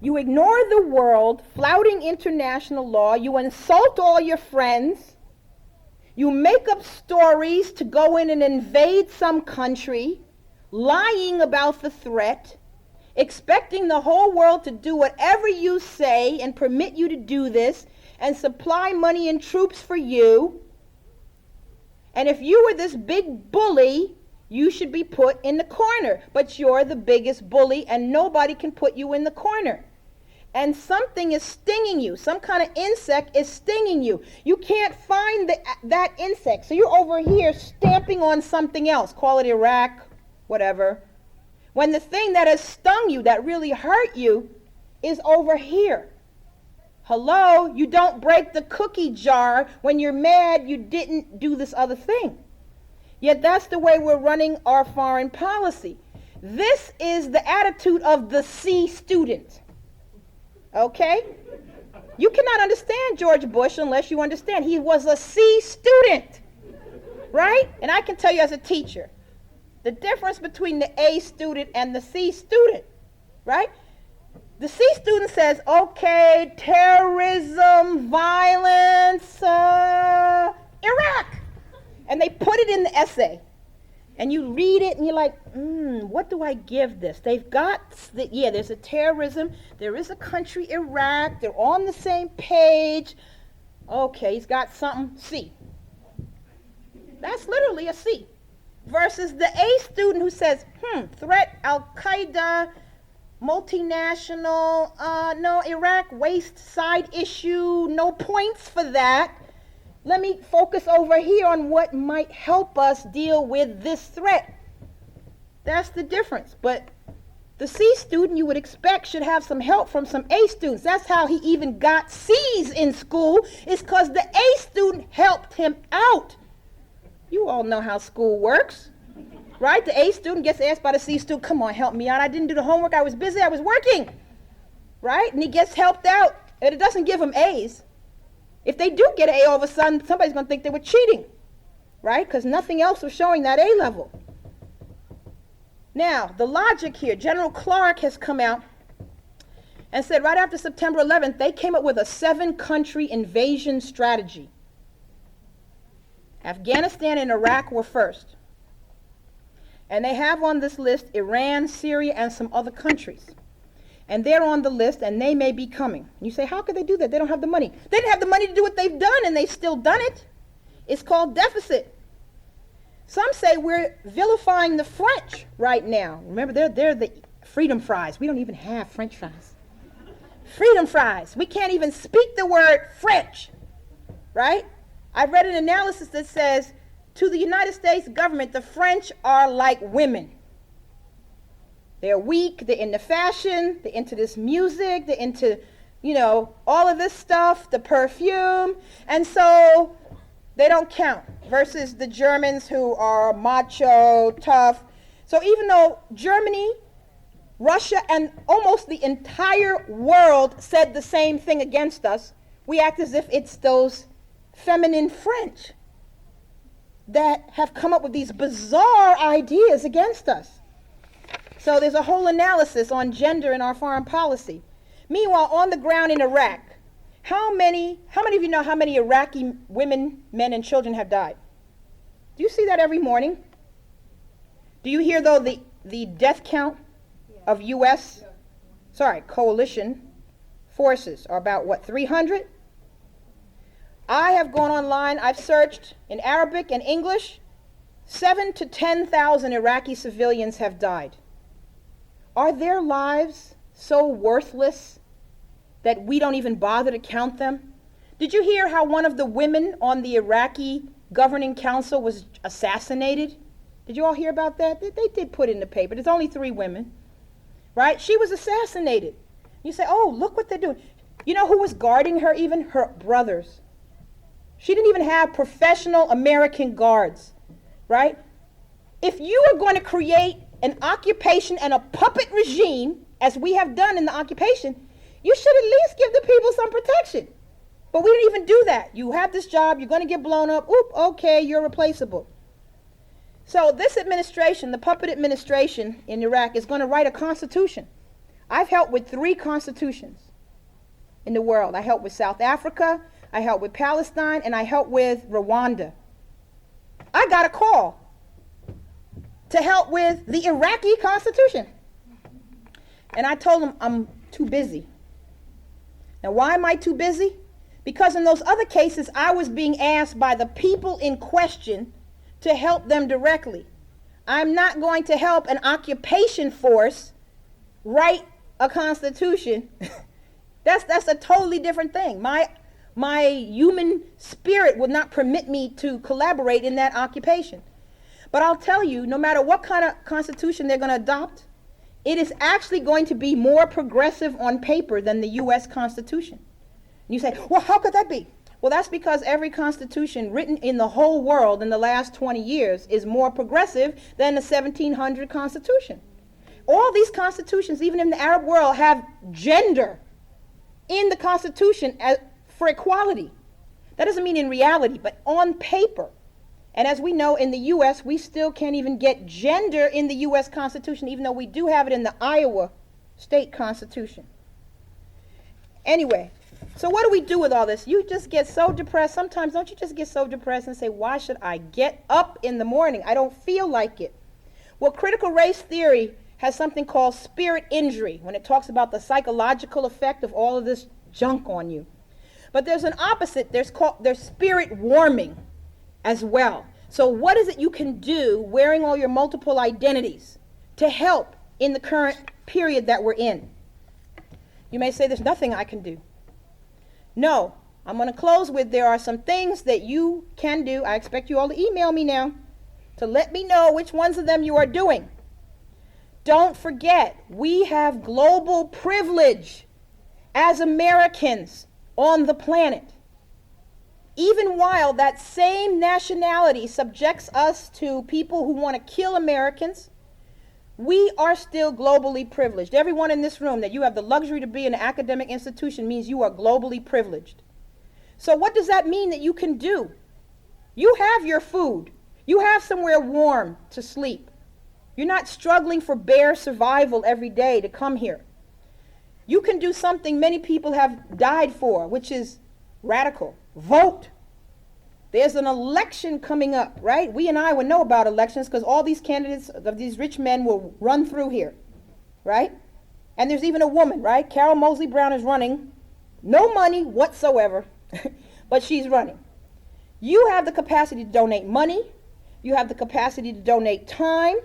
You ignore the world, flouting international law. You insult all your friends. You make up stories to go in and invade some country, lying about the threat, expecting the whole world to do whatever you say and permit you to do this and supply money and troops for you. And if you were this big bully, you should be put in the corner. But you're the biggest bully and nobody can put you in the corner. And something is stinging you. Some kind of insect is stinging you. You can't find that insect. So you're over here stamping on something else. Call it Iraq, whatever. When the thing that has stung you, that really hurt you, is over here. Hello? You don't break the cookie jar when you're mad you didn't do this other thing. Yet that's the way we're running our foreign policy. This is the attitude of the C student. Okay? You cannot understand George Bush unless you understand he was a C student. Right? And I can tell you as a teacher, the difference between the A student and the C student, right? The C student says, okay, terrorism, violence, Iraq. And they put it in the essay. And you read it and you're like, what do I give this? They've got, there's a terrorism. There is a country, Iraq. They're on the same page. Okay, he's got something, C. That's literally a C. Versus the A student who says, threat, Al-Qaeda, multinational, no, Iraq, waste, side issue, no points for that. Let me focus over here on what might help us deal with this threat. That's the difference. But the C student you would expect should have some help from some A students. That's how he even got C's in school, is because the A student helped him out. You all know how school works, right? The A student gets asked by the C student, come on, help me out. I didn't do the homework. I was busy. I was working, right? And he gets helped out, and it doesn't give him A's. If they do get an A all of a sudden, somebody's going to think they were cheating, right? Because nothing else was showing that A level. Now, the logic here, General Clark has come out and said right after September 11th, they came up with a 7-country invasion strategy. Afghanistan and Iraq were first. And they have on this list Iran, Syria, and some other countries. And they're on the list, and they may be coming. You say, how could they do that? They don't have the money. They didn't have the money to do what they've done, and they've still done it. It's called deficit. Some say we're vilifying the French right now. Remember, they're the freedom fries. We don't even have French fries. Freedom fries. We can't even speak the word French, right? I read an analysis that says, to the United States government, the French are like women. They're weak, they're into fashion, they're into this music, they're into, all of this stuff, the perfume, and so they don't count, versus the Germans who are macho, tough. So even though Germany, Russia, and almost the entire world said the same thing against us, we act as if it's those feminine French that have come up with these bizarre ideas against us. So there's a whole analysis on gender in our foreign policy. Meanwhile, on the ground in Iraq, how many of you know how many Iraqi women, men, and children have died? Do you see that every morning? Do you hear, though, the death count of coalition forces are about, 300? I have gone online, I've searched in Arabic and English, 7,000 to 10,000 Iraqi civilians have died. Are their lives so worthless that we don't even bother to count them? Did you hear how one of the women on the Iraqi governing council was assassinated? Did you all hear about that? They did put it in the paper. There's only 3 women, right? She was assassinated. You say, oh, look what they're doing. You know who was guarding her even? Her brothers. She didn't even have professional American guards, right? If you are going to create an occupation and a puppet regime, as we have done in the occupation, you should at least give the people some protection. But we didn't even do that. You have this job, you're going to get blown up, okay, you're replaceable. So this administration, the puppet administration in Iraq, is going to write a constitution. I've helped with 3 constitutions in the world. I helped with South Africa, I helped with Palestine, and I helped with Rwanda. I got a call to help with the Iraqi constitution. And I told them I'm too busy. Now, why am I too busy? Because in those other cases, I was being asked by the people in question to help them directly. I'm not going to help an occupation force write a constitution. That's a totally different thing. My human spirit would not permit me to collaborate in that occupation. But I'll tell you, no matter what kind of constitution they're going to adopt, it is actually going to be more progressive on paper than the U.S. Constitution. And you say, well, how could that be? Well, that's because every constitution written in the whole world in the last 20 years is more progressive than the 1700 Constitution. All these constitutions, even in the Arab world, have gender in the Constitution for equality. That doesn't mean in reality, but on paper. And as we know, in the U.S., we still can't even get gender in the U.S. Constitution, even though we do have it in the Iowa state constitution. Anyway, so what do we do with all this? You just get so depressed. Sometimes don't you just get so depressed and say, why should I get up in the morning? I don't feel like it. Well, critical race theory has something called spirit injury when it talks about the psychological effect of all of this junk on you. But there's an opposite. There's spirit warming as well. So what is it you can do wearing all your multiple identities to help in the current period that we're in? You may say there's nothing I can do. No, I'm going to close with there are some things that you can do. I expect you all to email me now to let me know which ones of them you are doing. Don't forget, we have global privilege as Americans on the planet. Even while that same nationality subjects us to people who want to kill Americans, we are still globally privileged. Everyone in this room that you have the luxury to be in an academic institution means you are globally privileged. So what does that mean that you can do? You have your food. You have somewhere warm to sleep. You're not struggling for bare survival every day to come here. You can do something many people have died for, which is radical. Vote. There's an election coming up, right? We and I would know about elections because all these candidates of these rich men will run through here, right? And there's even a woman, right? Carol Moseley Brown is running. No money whatsoever, but she's running. You have the capacity to donate money. You have the capacity to donate time.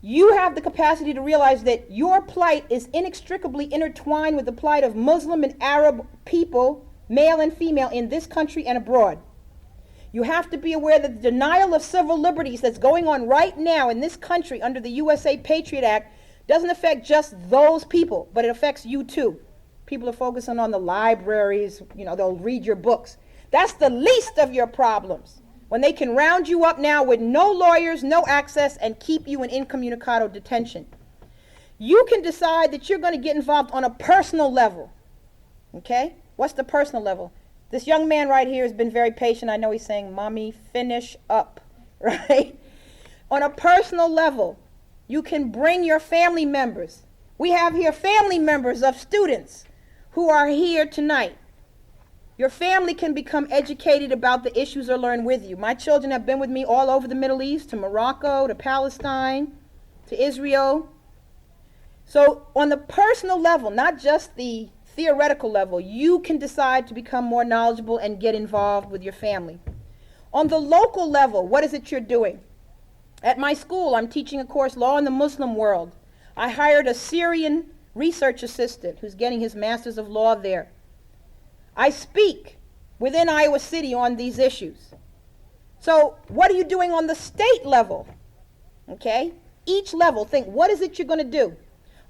You have the capacity to realize that your plight is inextricably intertwined with the plight of Muslim and Arab people, male and female, in this country and abroad. You have to be aware that the denial of civil liberties that's going on right now in this country under the USA Patriot Act doesn't affect just those people, but it affects you too. People are focusing on the libraries, they'll read your books. That's the least of your problems. When they can round you up now with no lawyers, no access, and keep you in incommunicado detention. You can decide that you're going to get involved on a personal level. Okay? What's the personal level? This young man right here has been very patient. I know he's saying, Mommy, finish up. Right? On a personal level, you can bring your family members. We have here family members of students who are here tonight. Your family can become educated about the issues or learn with you. My children have been with me all over the Middle East, to Morocco, to Palestine, to Israel. So on the personal level, not just the theoretical level, you can decide to become more knowledgeable and get involved with your family. On the local level, what is it you're doing? At my school, I'm teaching a course, Law in the Muslim World. I hired a Syrian research assistant who's getting his Master's of Law there. I speak within Iowa City on these issues. So what are you doing on the state level? Okay? Each level, think, what is it you're going to do?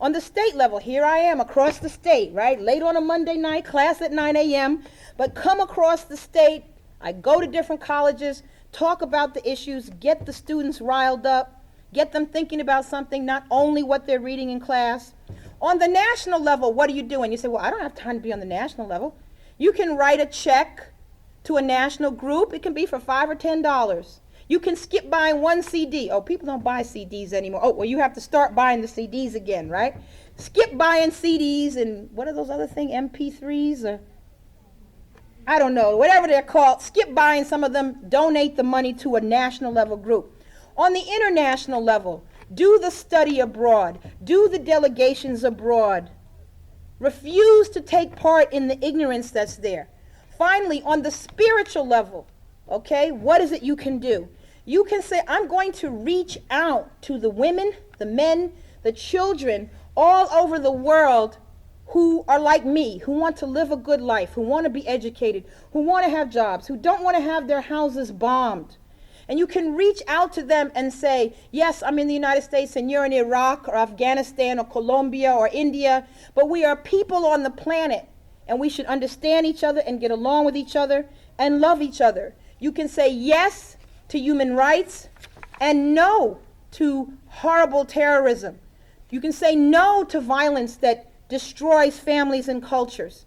On the state level, here I am across the state, right? Late on a Monday night, class at 9 a.m., but come across the state. I go to different colleges, talk about the issues, get the students riled up, get them thinking about something, not only what they're reading in class. On the national level, what are you doing? You say, well, I don't have time to be on the national level. You can write a check to a national group. It can be for $5 or $10. You can skip buying one CD. Oh, people don't buy CDs anymore. Oh, well, you have to start buying the CDs again, right? Skip buying CDs and what are those other things, MP3s or I don't know, whatever they're called. Skip buying some of them. Donate the money to a national level group. On the international level, do the study abroad. Do the delegations abroad. Refuse to take part in the ignorance that's there. Finally, on the spiritual level, okay, what is it you can do? You can say, I'm going to reach out to the women, the men, the children all over the world who are like me, who want to live a good life, who want to be educated, who want to have jobs, who don't want to have their houses bombed. And you can reach out to them and say, yes, I'm in the United States and you're in Iraq or Afghanistan or Colombia or India, but we are people on the planet and we should understand each other and get along with each other and love each other. You can say yes to human rights and no to horrible terrorism. You can say no to violence that destroys families and cultures.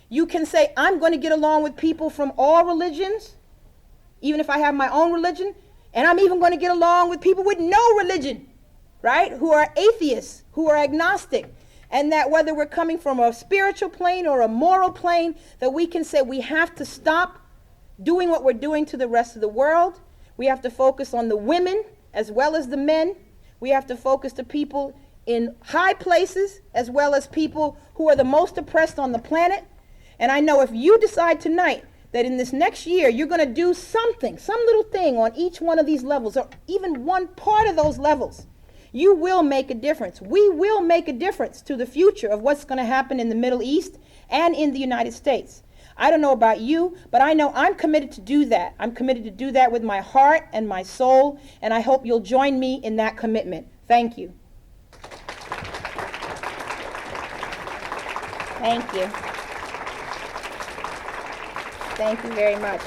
You can say, I'm going to get along with people from all religions, even if I have my own religion, and I'm even going to get along with people with no religion, right, who are atheists, who are agnostic, and that whether we're coming from a spiritual plane or a moral plane, that we can say we have to stop doing what we're doing to the rest of the world. We have to focus on the women as well as the men. We have to focus the people in high places as well as people who are the most oppressed on the planet. And I know if you decide tonight that in this next year you're going to do something, some little thing on each one of these levels, or even one part of those levels, you will make a difference. We will make a difference to the future of what's going to happen in the Middle East and in the United States. I don't know about you, but I know I'm committed to do that. I'm committed to do that with my heart and my soul, and I hope you'll join me in that commitment. Thank you. Thank you. Thank you very much.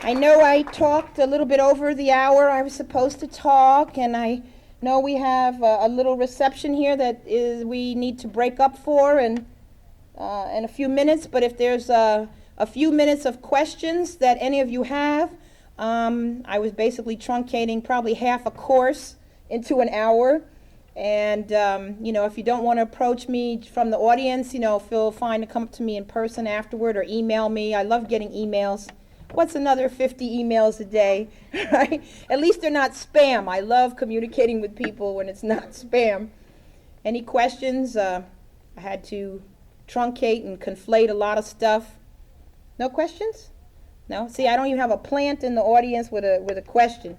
I know I talked a little bit over the hour I was supposed to talk, and I know we have a little reception here that we need to break up for in a few minutes, but if there's a few minutes of questions that any of you have, I was basically truncating probably half a course into an hour. And, if you don't want to approach me from the audience, feel fine to come up to me in person afterward or email me. I love getting emails. What's another 50 emails a day, right? At least they're not spam. I love communicating with people when it's not spam. Any questions? I had to truncate and conflate a lot of stuff. No questions? No? See, I don't even have a plant in the audience with a question.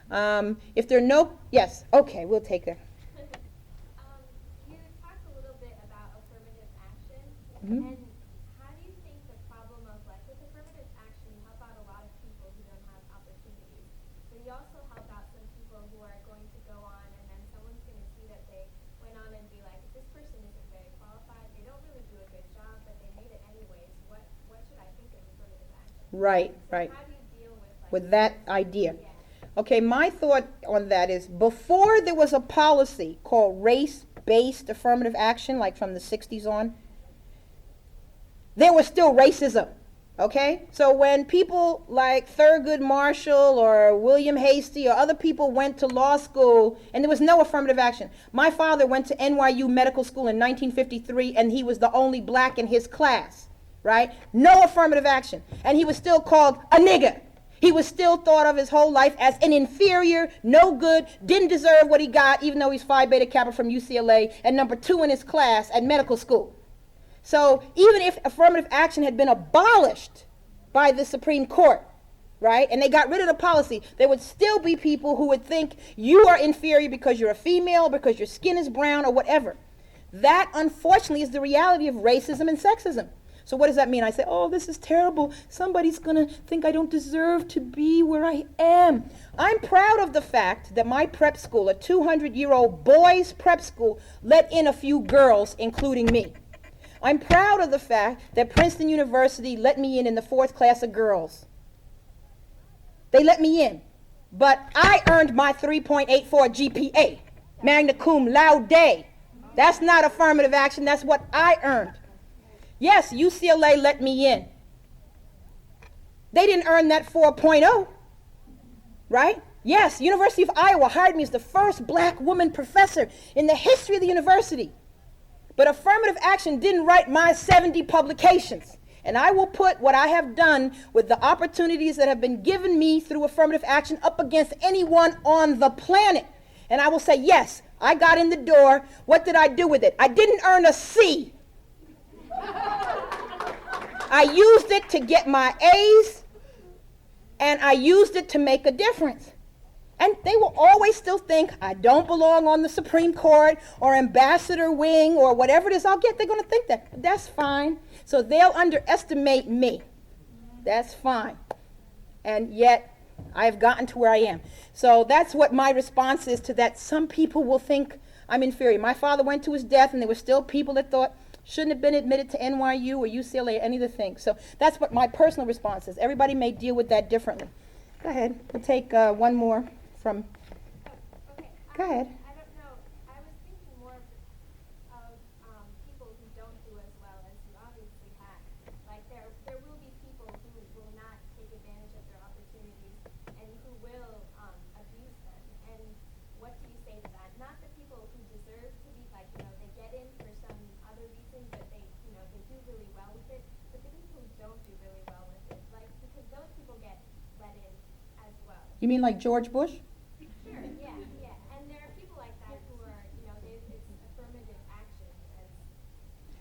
If there are no, yes, okay, we'll take it. And how do you think the problem of, with affirmative action, you help out a lot of people who don't have opportunities, but you also help out some people who are going to go on, and then someone's going to see that they went on and be like, this person isn't very qualified, they don't really do a good job, but they made it anyways, what should I think of affirmative action? Right, so right. How do you deal with that idea? Yeah. Okay, my thought on that is before there was a policy called race-based affirmative action, like from the 60s on, there was still racism, okay? So when people like Thurgood Marshall or William Hastie or other people went to law school and there was no affirmative action. My father went to NYU Medical School in 1953 and he was the only black in his class, right? No affirmative action. And he was still called a nigger. He was still thought of his whole life as an inferior, no good, didn't deserve what he got, even though he's Phi Beta Kappa from UCLA and number 2 in his class at medical school. So even if affirmative action had been abolished by the Supreme Court, right, and they got rid of the policy, there would still be people who would think you are inferior because you're a female, because your skin is brown, or whatever. That, unfortunately, is the reality of racism and sexism. So what does that mean? I say, oh, this is terrible. Somebody's going to think I don't deserve to be where I am. I'm proud of the fact that my prep school, a 200-year-old boys' prep school, let in a few girls, including me. I'm proud of the fact that Princeton University let me in the 4th class of girls. They let me in. But I earned my 3.84 GPA, magna cum laude. That's not affirmative action. That's what I earned. Yes, UCLA let me in. They didn't earn that 4.0. right? Yes, University of Iowa hired me as the first black woman professor in the history of the university. But affirmative action didn't write my 70 publications. And I will put what I have done with the opportunities that have been given me through affirmative action up against anyone on the planet. And I will say, yes, I got in the door. What did I do with it? I didn't earn a C. I used it to get my A's, and I used it to make a difference. And they will always still think I don't belong on the Supreme Court or ambassador wing or whatever it is I'll get. They're going to think that. But that's fine. So they'll underestimate me. That's fine. And yet, I've gotten to where I am. So that's what my response is to that. Some people will think I'm inferior. My father went to his death, and there were still people that thought shouldn't have been admitted to NYU or UCLA or any of the things. So that's what my personal response is. Everybody may deal with that differently. Go ahead. We'll take one more from. Okay. Go ahead. I don't know. I was thinking more of people who don't do as well as you obviously have. Like there will be people who will not take advantage of their opportunities and who will abuse them. And what do you say to that? Not the people who deserve to be like, they get in for some other reason, but they do really well with it. But the people who don't do really well with it, like because those people get let in as well. You mean like George Bush? Sure, yeah. And there are people like that who are, it's affirmative action.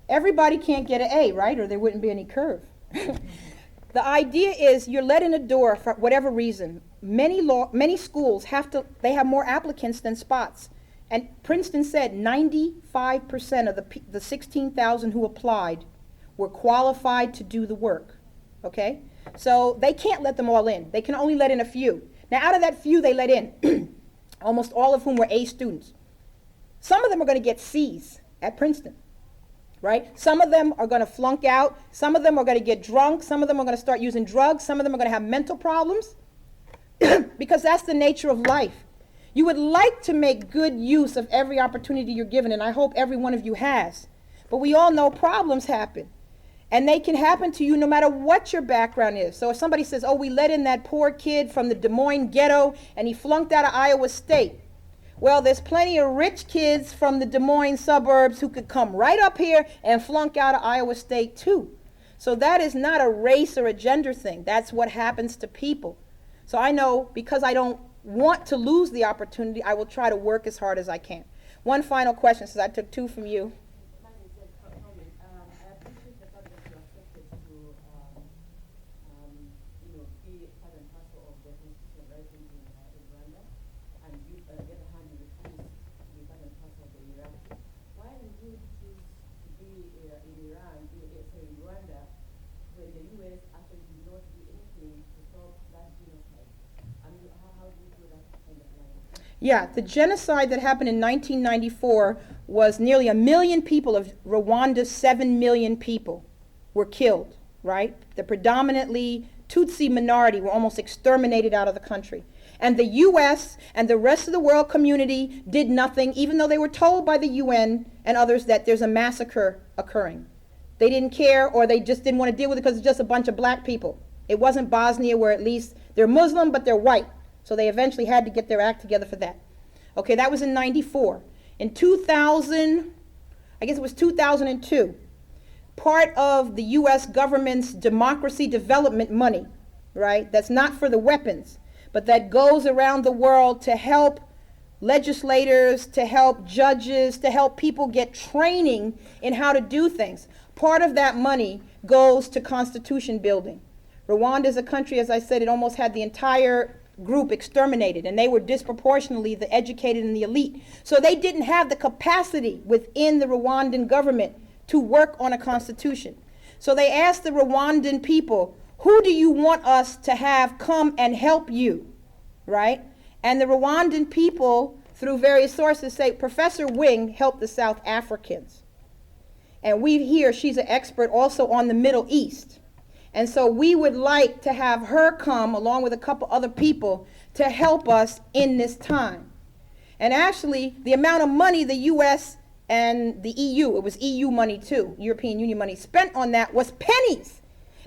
Everybody can't get an A, right? Or there wouldn't be any curve. The idea is you're let in a door for whatever reason. Many schools have more applicants than spots. And Princeton said 95% of the 16,000 who applied were qualified to do the work. Okay? So they can't let them all in. They can only let in a few. Now, out of that few they let in, almost all of whom were A students. Some of them are going to get C's at Princeton, right? Some of them are going to flunk out. Some of them are going to get drunk. Some of them are going to start using drugs. Some of them are going to have mental problems because that's the nature of life. You would like to make good use of every opportunity you're given, and I hope every one of you has. But we all know problems happen. And they can happen to you no matter what your background is. So if somebody says, oh, we let in that poor kid from the Des Moines ghetto and he flunked out of Iowa State. Well, there's plenty of rich kids from the Des Moines suburbs who could come right up here and flunk out of Iowa State too. So that is not a race or a gender thing. That's what happens to people. So I know because I don't want to lose the opportunity, I will try to work as hard as I can. One final question, since I took two from you. Yeah, the genocide that happened in 1994 was nearly 1 million people of Rwanda's 7 million people were killed, right? The predominantly Tutsi minority were almost exterminated out of the country. And the U.S. and the rest of the world community did nothing, even though they were told by the UN and others that there's a massacre occurring. They didn't care, or they just didn't want to deal with it because it's just a bunch of black people. It wasn't Bosnia, where at least they're Muslim, but they're white. So they eventually had to get their act together for that. Okay, that was in 94. In 2000, I guess it was 2002, part of the U.S. government's democracy development money, right, that's not for the weapons, but that goes around the world to help legislators, to help judges, to help people get training in how to do things. Part of that money goes to constitution building. Rwanda is a country, as I said, it almost had the entire group exterminated, and they were disproportionately the educated and the elite. So they didn't have the capacity within the Rwandan government to work on a constitution. So they asked the Rwandan people, who do you want us to have come and help you, right? And the Rwandan people, through various sources, say Professor Wing helped the South Africans. And we hear she's an expert also on the Middle East. And so we would like to have her come along with a couple other people to help us in this time. And actually, the amount of money the U.S. and the EU, it was EU money too, European Union money, spent on that was pennies.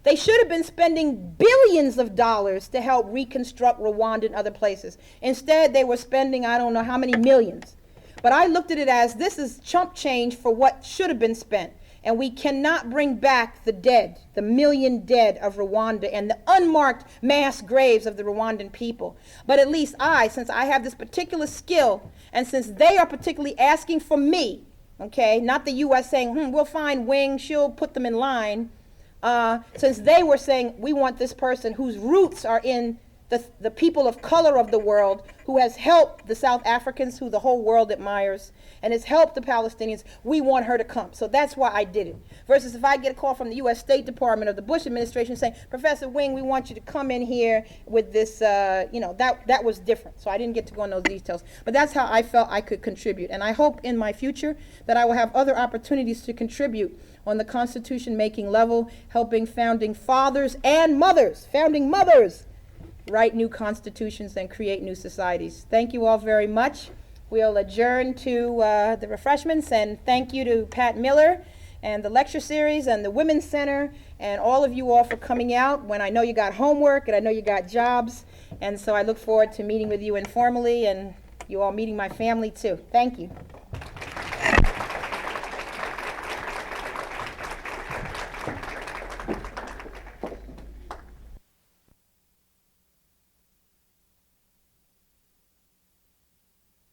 They should have been spending billions of dollars to help reconstruct Rwanda and other places. Instead, they were spending I don't know how many millions. But I looked at it as this is chump change for what should have been spent. And we cannot bring back the dead, the million dead of Rwanda and the unmarked mass graves of the Rwandan people. But at least since I have this particular skill, and since they are particularly asking for me, okay, not the U.S. saying, we'll find Wing, she'll put them in line. Since they were saying, we want this person whose roots are in the people of color of the world, who has helped the South Africans, who the whole world admires, and has helped the Palestinians, we want her to come. So that's why I did it. Versus if I get a call from the U.S. State Department or the Bush administration saying, Professor Wing, we want you to come in here with this, that was different. So I didn't get to go into those details. But that's how I felt I could contribute. And I hope in my future that I will have other opportunities to contribute on the Constitution making level, helping founding fathers and mothers, founding mothers, write new constitutions and create new societies. Thank you all very much. We'll adjourn to the refreshments, and thank you to Pat Miller and the lecture series and the Women's Center and all of you all for coming out when I know you got homework and I know you got jobs. And so I look forward to meeting with you informally and you all meeting my family too. Thank you.